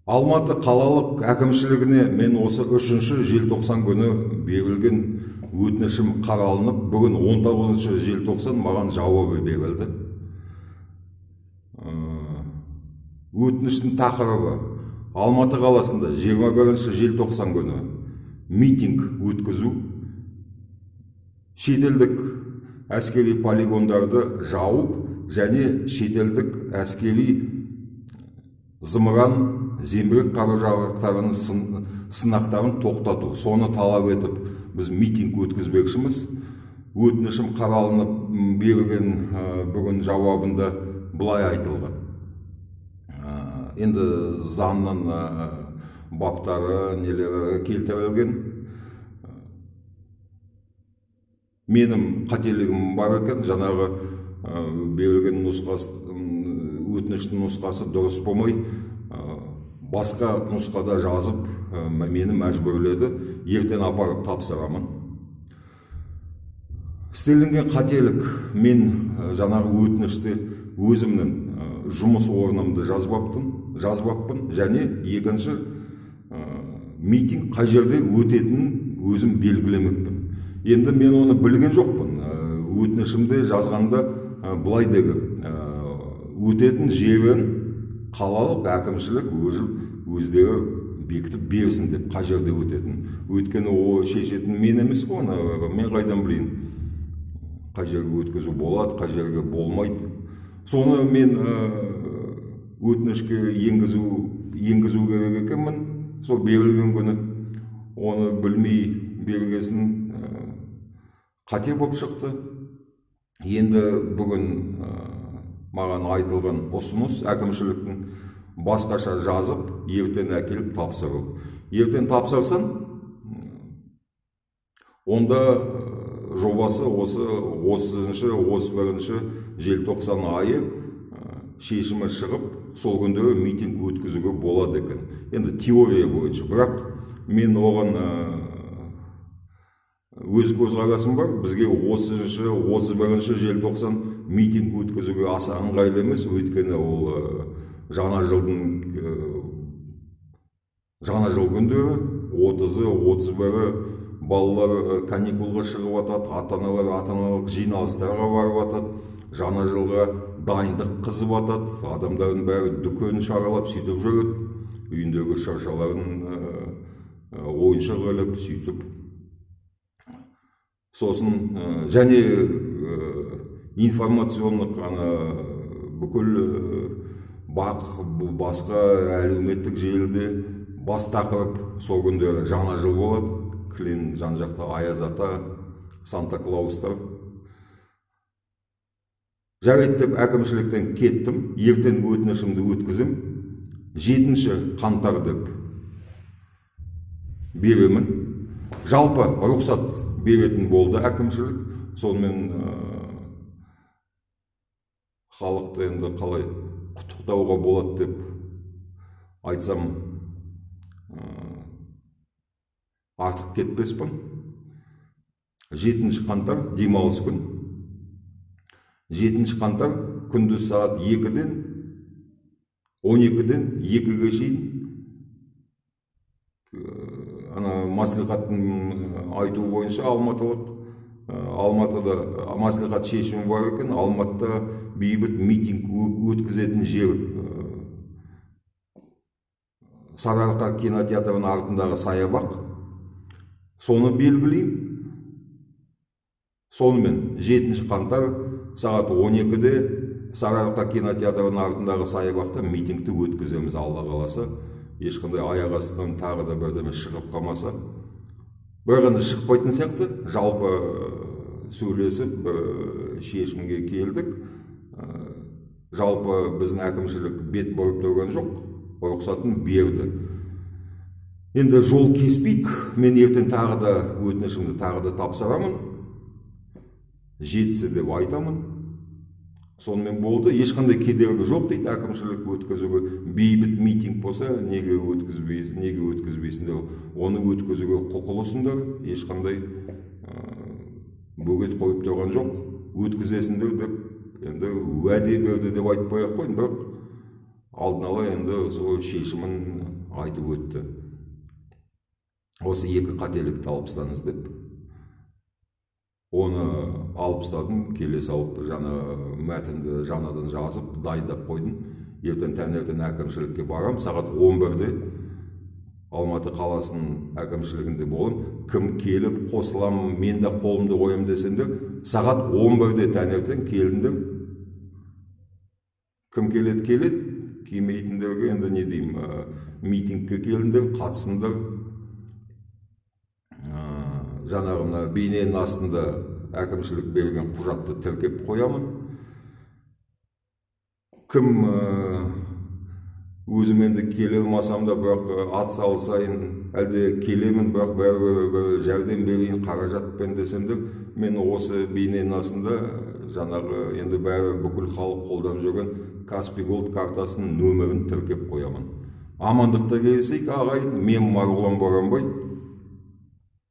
Алматы қалалық әкімшілігіне мен осы 3 желтоқсан күні берілген өтінішім қаралынып, бүгін 19 желтоқсан маған жауабы берілді. Өтініштің тақырыбы: Алматы қаласында 21 желтоқсан күні митинг өткізу, шетелдік әскери полигондарды жауып және шетелдік әскери зымыран зеңбірек қару-жарақтарының сынақтарын тоқтату, соны талап етіп біз митинг өткізбекшіміз. Өтінішім қаралынып берілген бүгін жауабында былай айтылған: енді заңның баптары нелері келтірілген. Менің қателігім бар екен, жаңағы берілген өтініштің нұсқасы дұрыс болмай, басқа нұсқада жазып, мені мәжбүрледі. Ертең апарып тапсырамын. Істелінген қателік: мен жаңағы өтінішті өзімнің жұмыс орнымды жазбаппын, және екінші митинг қай жерде өтетінін өзім белгілемеппін. Енді мен оны білген жоқпын. Өтінішімде жазғанда былай деген: өтетін жерін қалалық әкімшілік өздері бекітіп берсін деп, қай жерде өтетін. Өйткені о шешетін мен емес қой, мен қайдан білейін қай жерге өткізу болады, қай жерге болмайды. Соны мен өтінішке енгізу керек екенмін. Сол берілген күні оны білмей бергесін қате болып шықты. Енді бүгін маған айтылған ұсыныс әкімшіліктің басқаша жазып, ертең әкеліп тапсыру. Ертең тапсырсын, онда жобасы осы 30-31 желтоқсан айы шешімі шығып, сол күндері митинг өткізуге болады екен. Енді теория бойынша. Бірақ мен оған өз көзқарасым бар. Бізге 30-31 желтоқсан митинг өткізуге аса ыңғайлы емес. Өйткені ол жаңа жыл күндері 30-31 балалар каникулға шығып атады, ата-аналар жиналыстарға барып атады, жаңа жылға дайындық қызып атады, адамдардың бәрі дүкен шаралап сөйтіп жүреді, үйіндегі шыршаларын ойыншық іліп сөйтіп. Сосын және информациондық бүкіл басқа әлеуметтік желіде бас тақырып сол күндері жаңа жыл болады. Кілең жан-жақта Аяз ата, Санта-Клаустар. Жарайды деп әкімшіліктен кеттім. Ертең өтінішімді өткізім. 7 қаңтар деп беремін. Жалпы рұқсат беретін болды әкімшілік. Сонымен халықты енді қалай құттықтауға болады деп айтсам артық кетпеспін. 7 қаңтар демалыс күн. 7 қаңтар күндіз сағат 2-ден 12-ден 2-ге шейін мәслихаттың айтуы бойынша Алматыда мәслихат шешімі бар екен. Алматыда бейбіт митинг өткізетін жер Сарыарқа кинотеатрының артындағы саябақ. Соны белгілеймін. Сонымен 7 қаңтар сағат 12-де Сарыарқа кинотеатрының артындағы саябақта митингті өткіземіз, Алла қаласа. Ешқандай аяқ астынан тағы да бірдеме шығып қалмаса. Бірақ шықпайтын сияқты, жалпы сөйлесіп бір шешімге келдік. Жалпы біздің әкімшілік бет бұрып тұрған жоқ, рұқсатын берді. Енді жол кеспейік. Мен ертең тағы да өтінішімді тағы да тапсырамын. 7 деп айтамын. Сонымен болды. Ешқандай кедергі жоқ дейді әкімшілік өткізуге. Бейбіт митинг болса, неге өткізбейсіңдер? Оны өткізуге құқылысыңдар. Ешқандай бөгет қойып тұрған жоқ. Өткізесіңдер деп енді уәде берді деп айтпай ақ қойын, бірақ алдын ала енді сол шешімін айтып өтті. Осы екі қателікті алып тастаңыз деп. Оны алып тастадым, келе салып жаңа мәтінді жаңадан жазып дайындап қойдым. Ертең таңертең әкімшілікке барам, сағат 11-де Алматы қаласының әкімшілігінде боламын. Кім келіп қосыламын, мен де қолымды қоямын десеңдер, сағат 11-де таңертең келіңдер. Кім келеді, келмейтіндерге енді не деймін, митингке келіңдер, қатысыңдар. Жаңағы мына бейненің астында әкімшілік берген құжатты тіркеп қоямын. Кім өзім енді келе алмасам да, бірақ ат салысайын, әлде келемін, бірақ бәрі жәрдем берейін қаражатпен десемдер, мен осы бейненің астында жаңағы енді бәрі бүкіл халық қолданып жүрген Каспий Голд картасының нөмірін тіркеп қоямын. Амандықта келсек, ағайын, мен Марғұлан Боранбай,